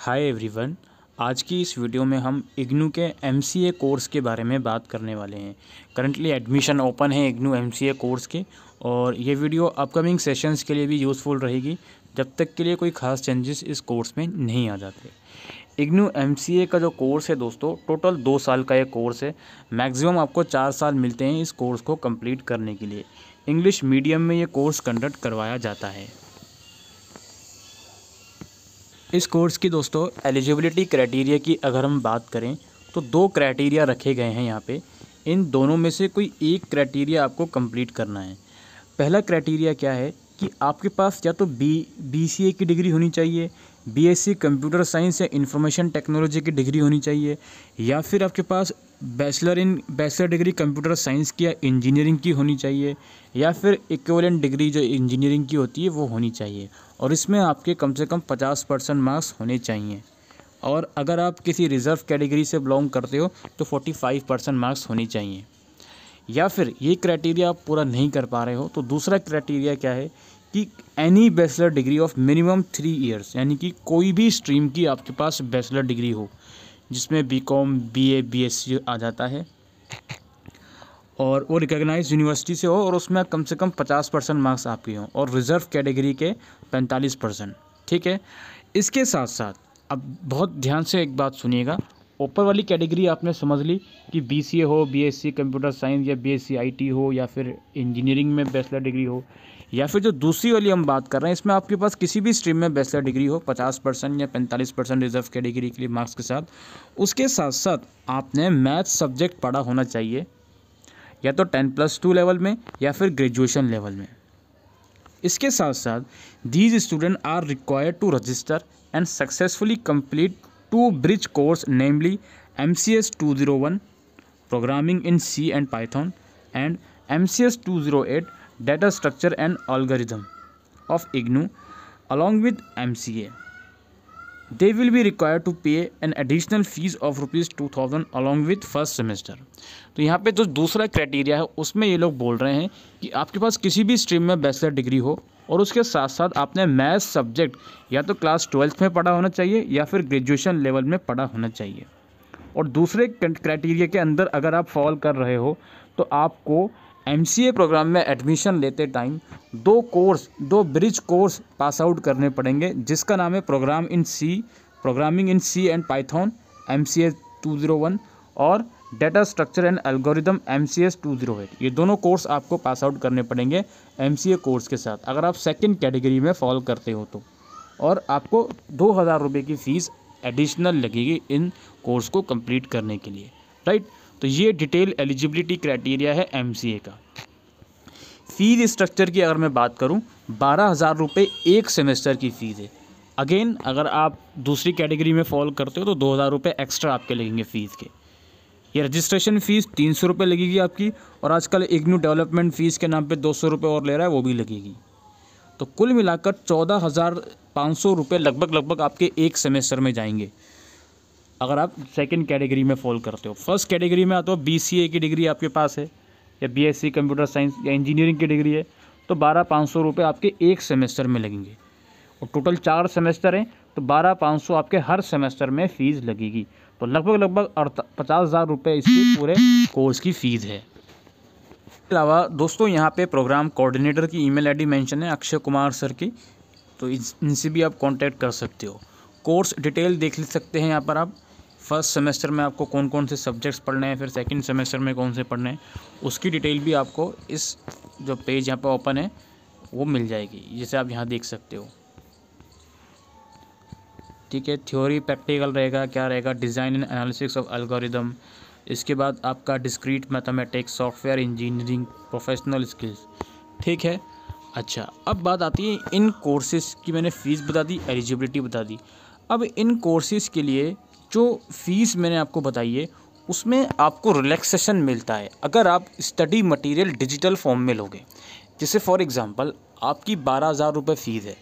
Hi everyone. आज की इस वीडियो में हम इग्नू के एमसीए कोर्स के बारे में बात करने वाले हैं। करंटली एडमिशन ओपन है इग्नू एमसीए कोर्स के, और ये वीडियो अपकमिंग सेशंस के लिए भी यूज़फुल रहेगी जब तक के लिए कोई ख़ास चेंजेस इस कोर्स में नहीं आ जाते। इग्नू एमसीए का जो कोर्स है दोस्तों, टोटल 2 साल का ये कोर्स है। मैक्सिमम आपको 4 साल मिलते हैं इस कोर्स को कंप्लीट करने के लिए। इंग्लिश मीडियम में ये कोर्स कंडक्ट करवाया जाता है। इस कोर्स की दोस्तों एलिजिबिलिटी क्राइटेरिया की अगर हम बात करें तो 2 क्राइटेरिया रखे गए हैं यहाँ पे। इन दोनों में से कोई एक क्राइटेरिया आपको कंप्लीट करना है। पहला क्राइटेरिया क्या है कि आपके पास या तो बीसीए की डिग्री होनी चाहिए, बीएससी कंप्यूटर साइंस या इंफॉर्मेशन टेक्नोलॉजी की डिग्री होनी चाहिए, या फिर आपके पास बैचलर डिग्री कंप्यूटर साइंस की या इंजीनियरिंग की होनी चाहिए, या फिर इक्विवेलेंट डिग्री जो इंजीनियरिंग की होती है वो होनी चाहिए। और इसमें आपके कम से कम 50% मार्क्स होने चाहिए। और अगर आप किसी रिज़र्व कैटेगरी से बिलोंग करते हो तो 45% मार्क्स होने चाहिए। या फिर ये क्राइटेरिया आप पूरा नहीं कर पा रहे हो तो दूसरा क्राइटेरिया क्या है कि any bachelor degree of minimum 3 years, यानी कि कोई भी स्ट्रीम की आपके पास बैचलर डिग्री हो जिसमें बीकॉम, बीए, बीएससी आ जाता है, और वो रिकॉग्नाइज्ड यूनिवर्सिटी से हो और उसमें कम से कम 50% मार्क्स आपके हों, और रिज़र्व कैटेगरी के 45%। ठीक है। इसके साथ साथ अब बहुत ध्यान से एक बात सुनिएगा। ऊपर वाली कैटेगरी आपने समझ ली कि बीसीए हो, बीएससी कंप्यूटर साइंस या बीएससी आईटी हो, या फिर इंजीनियरिंग में बैचलर डिग्री हो, या फिर जो दूसरी वाली हम बात कर रहे हैं इसमें आपके पास किसी भी स्ट्रीम में बैचलर डिग्री हो 50% या 45% रिजर्व कैटेगरी के लिए मार्क्स के साथ। उसके साथ साथ आपने मैथ्स सब्जेक्ट पढ़ा होना चाहिए, या तो 10+2 लेवल में या फिर ग्रेजुएशन लेवल में। इसके साथ साथ these student are required to register and successfully complete 2 bridge course, namely MCS 201 programming in C and Python and MCS 208 data structure and algorithm of IGNOU along with MCA. They will be required to pay an additional fees of ₹2000 along with first semester. तो यहाँ पे जो दूसरा criteria है उसमें ये लोग बोल रहे हैं कि आपके पास किसी भी स्ट्रीम में बैचलर डिग्री हो और उसके साथ साथ आपने मैथ्स सब्जेक्ट या तो क्लास 12th में पढ़ा होना चाहिए या फिर ग्रेजुएशन लेवल में पढ़ा होना चाहिए। और दूसरे क्राइटेरिया के अंदर अगर आप फॉल कर रहे हो तो आपको MCA प्रोग्राम में एडमिशन लेते time 2 bridge course pass out करने पड़ेंगे, जिसका नाम है programming in C and Python MCS 201 और data structure and algorithm MCS 208। ये दोनों कोर्स आपको पास आउट करने पड़ेंगे MCA कोर्स के साथ अगर आप सेकंड कैटेगरी में फॉल करते हो तो, और आपको 2000 रुपये की फ़ीस एडिशनल लगेगी इन कोर्स को कंप्लीट करने के लिए। राइट। तो ये डिटेल एलिजिबिलिटी क्राइटेरिया है MCA का। फ़ीस स्ट्रक्चर की अगर मैं बात करूं, 12,000 रुपये एक सेमेस्टर की फ़ीस है। अगेन अगर आप दूसरी कैटेगरी में फॉल करते हो तो 2,000 रुपये एक्स्ट्रा आपके लगेंगे फ़ीस के। ये रजिस्ट्रेशन फ़ीस 300 रुपये लगेगी आपकी, और आजकल इग्नू डेवलपमेंट फ़ीस के नाम पे 200 रुपये और ले रहा है, वो भी लगेगी। तो कुल मिलाकर 14,500 रुपये लगभग आपके एक सेमेस्टर में जाएंगे अगर आप सेकंड कैटेगरी में फॉल करते हो। फर्स्ट कैटेगरी में आता हो BCA की डिग्री आपके पास है या BSc कंप्यूटर साइंस या इंजीनियरिंग की डिग्री है तो 12,500 रुपये आपके एक सेमेस्टर में लगेंगे, और टोटल 4 सेमेस्टर हैं तो 12,500 आपके हर सेमेस्टर में फ़ीस लगेगी। तो लगभग 50,000 रुपये इसकी पूरे कोर्स की फ़ीस है। इसके अलावा दोस्तों यहाँ पे प्रोग्राम कोऑर्डिनेटर की ईमेल ID मेंशन है, अक्षय कुमार सर की, तो इनसे भी आप कांटेक्ट कर सकते हो। कोर्स डिटेल देख सकते हैं यहाँ पर आप। फर्स्ट सेमेस्टर में आपको कौन कौन से सब्जेक्ट्स पढ़ने हैं, फिर सेकंड सेमेस्टर में कौन से पढ़ने हैं, उसकी डिटेल भी आपको इस जो पेज यहाँ पर ओपन है वो मिल जाएगी, जैसे आप यहाँ देख सकते हो। ठीक है। थ्योरी प्रैक्टिकल रहेगा, क्या रहेगा, design and analysis of algorithm. इसके बाद आपका discrete mathematics, software engineering, professional skills. ठीक है। अच्छा, अब बात आती है इन कोर्सेज़ की। मैंने फ़ीस बता दी, एलिजिबिलिटी बता दी। अब इन कोर्सेज़ के लिए जो फ़ीस मैंने आपको बताई है उसमें आपको रिलैक्सेशन मिलता है अगर आप स्टडी मटेरियल डिजिटल फॉर्म में लोगे। जैसे फॉर एग्ज़ाम्पल आपकी 12,000 रुपये फ़ीस है।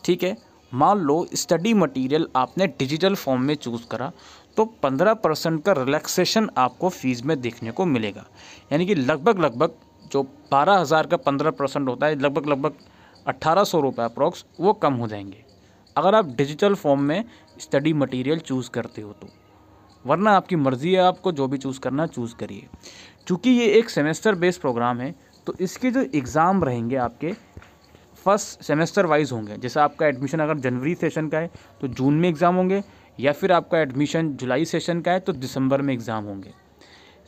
ठीक है। मान लो स्टडी मटेरियल आपने डिजिटल फॉर्म में चूज़ करा तो 15% का रिलैक्सेशन आपको फ़ीस में देखने को मिलेगा। यानी कि लगभग जो 12,000 का 15% होता है लगभग 1,800 रुपये अप्रॉक्स वो कम हो जाएंगे। अगर आप डिजिटल फॉर्म में स्टडी मटेरियल चूज़ करते हो तो, वरना आपकी मर्ज़ी है, आपको जो भी चूज़ करना चूज़ करिए। चूँकि ये एक सेमेस्टर बेस्ड प्रोग्राम है तो इसके जो एग्ज़ाम रहेंगे आपके फर्स्ट सेमेस्टर वाइज होंगे। जैसे आपका एडमिशन अगर जनवरी सेशन का है तो जून में एग्ज़ाम होंगे, या फिर आपका एडमिशन जुलाई सेशन का है तो दिसंबर में एग्ज़ाम होंगे।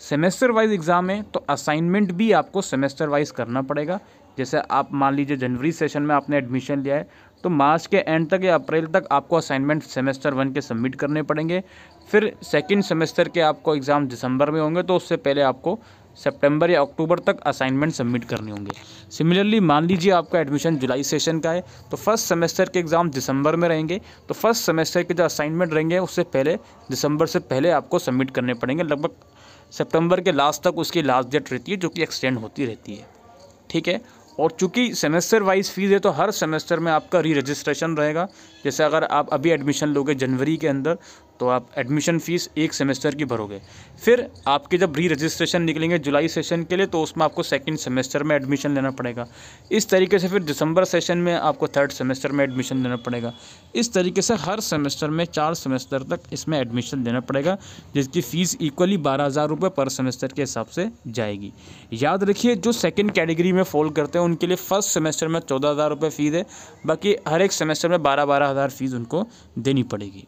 सेमेस्टर वाइज एग्ज़ाम है तो असाइनमेंट भी आपको सेमेस्टर वाइज करना पड़ेगा। जैसे आप मान लीजिए जनवरी सेशन में आपने एडमिशन लिया है तो मार्च के एंड तक या अप्रैल तक आपको असाइनमेंट सेमेस्टर 1 के सबमिट करने पड़ेंगे। फिर सेकंड सेमेस्टर के आपको एग्ज़ाम दिसंबर में होंगे तो उससे पहले आपको सितंबर या अक्टूबर तक असाइनमेंट सबमिट करने होंगे। सिमिलरली मान लीजिए आपका एडमिशन जुलाई सेशन का है तो फर्स्ट सेमेस्टर के एग्ज़ाम दिसंबर में रहेंगे, तो फर्स्ट सेमेस्टर के जो असाइनमेंट रहेंगे उससे पहले दिसंबर से पहले आपको सबमिट करने पड़ेंगे। लगभग सितंबर के लास्ट तक उसकी लास्ट डेट रहती है, जो कि एक्सटेंड होती रहती है। ठीक है। और चूँकि सेमेस्टर वाइज फीस है तो हर सेमेस्टर में आपका री रजिस्ट्रेशन रहेगा। जैसे अगर आप अभी एडमिशन लोगे जनवरी के अंदर तो आप एडमिशन फ़ीस एक सेमेस्टर की भरोगे। फिर आपके जब री रजिस्ट्रेशन निकलेंगे जुलाई सेशन के लिए तो उसमें आपको सेकंड सेमेस्टर में एडमिशन लेना पड़ेगा। इस तरीके से फिर दिसंबर सेशन में आपको थर्ड सेमेस्टर में एडमिशन लेना पड़ेगा। इस तरीके से हर सेमेस्टर में 4 सेमेस्टर तक इसमें एडमिशन लेना पड़ेगा, जिसकी फ़ीस इक्वली 12,000 रुपये पर सेमेस्टर के हिसाब से जाएगी। याद रखिए, जो सेकेंड कैटेगरी में फॉल करते हैं उनके लिए फर्स्ट सेमेस्टर में 14,000 रुपये फ़ीस है, बाकी हर एक सेमेस्टर में 12-12 हज़ार फ़ीस उनको देनी पड़ेगी।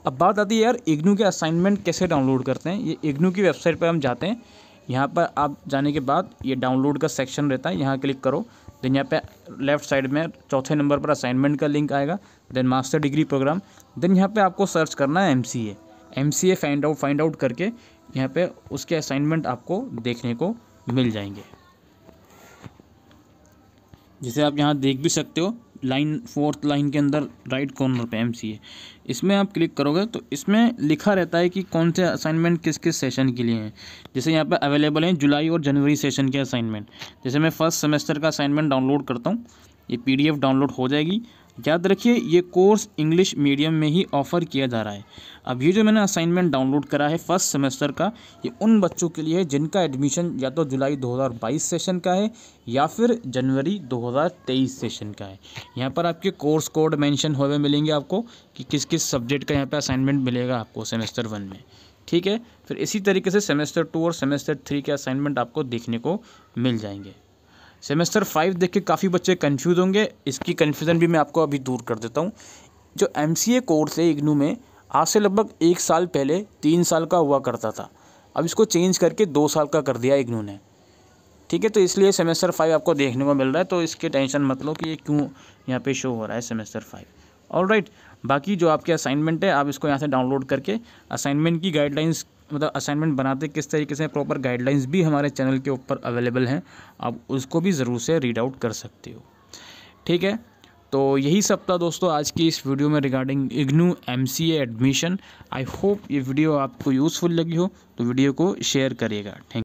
अब बात आती है यार इग्नू के असाइनमेंट कैसे डाउनलोड करते हैं। ये इग्नू की वेबसाइट पर हम जाते हैं, यहाँ पर आप जाने के बाद ये डाउनलोड का सेक्शन रहता है, यहाँ क्लिक करो। देन यहाँ पे लेफ्ट साइड में चौथे नंबर पर असाइनमेंट का लिंक आएगा, then master degree programme. Then यहाँ पे आपको सर्च करना है MCA फाइंड आउट करके यहाँ पे उसके असाइनमेंट आपको देखने को मिल जाएंगे। जैसे आप यहाँ देख भी सकते हो, लाइन 4th लाइन के अंदर राइट कॉर्नर पे MCA, इसमें आप क्लिक करोगे तो इसमें लिखा रहता है कि कौन से असाइनमेंट किस किस सेशन के लिए हैं। जैसे यहाँ पे अवेलेबल हैं जुलाई और जनवरी सेशन के असाइनमेंट। जैसे मैं फर्स्ट सेमेस्टर का असाइनमेंट डाउनलोड करता हूँ, ये PDF डाउनलोड हो जाएगी। याद रखिए ये कोर्स इंग्लिश मीडियम में ही ऑफ़र किया जा रहा है। अब ये जो मैंने असाइनमेंट डाउनलोड करा है फर्स्ट सेमेस्टर का, ये उन बच्चों के लिए है जिनका एडमिशन या तो जुलाई 2022 सेशन का है या फिर जनवरी 2023 सेशन का है। यहाँ पर आपके कोर्स कोड मेंशन हुए मिलेंगे आपको कि किस किस सब्जेक्ट का यहाँ पे असाइनमेंट मिलेगा आपको सेमेस्टर 1 में। ठीक है। फिर इसी तरीके से सेमेस्टर 2 और सेमेस्टर 3 के असाइनमेंट आपको देखने को मिल जाएंगे। सेमेस्टर 5 देख के काफ़ी बच्चे कंफ्यूज होंगे, इसकी कन्फ्यूज़न भी मैं आपको अभी दूर कर देता हूँ। जो MCA कोर्स है इग्नू में, आज से लगभग 1 साल पहले 3 साल का हुआ करता था, अब इसको चेंज करके 2 साल का कर दिया इग्नू ने। ठीक है। तो इसलिए सेमेस्टर 5 आपको देखने को मिल रहा है, तो इसके टेंशन मत लो कि ये क्यों यहाँ पे शो हो रहा है सेमेस्टर 5। ऑलराइट, बाकी जो आपके असाइनमेंट है आप इसको यहाँ से डाउनलोड करके असाइनमेंट की गाइडलाइंस, मतलब असाइनमेंट बनाते किस तरीके से प्रॉपर गाइडलाइंस भी हमारे चैनल के ऊपर अवेलेबल हैं, आप उसको भी ज़रूर से रीड आउट कर सकते हो। ठीक है। तो यही सब था दोस्तों आज की इस वीडियो में regarding IGNOU MCA admission. I hope ये वीडियो आपको यूज़फुल लगी हो, तो वीडियो को शेयर करिएगा। थैंक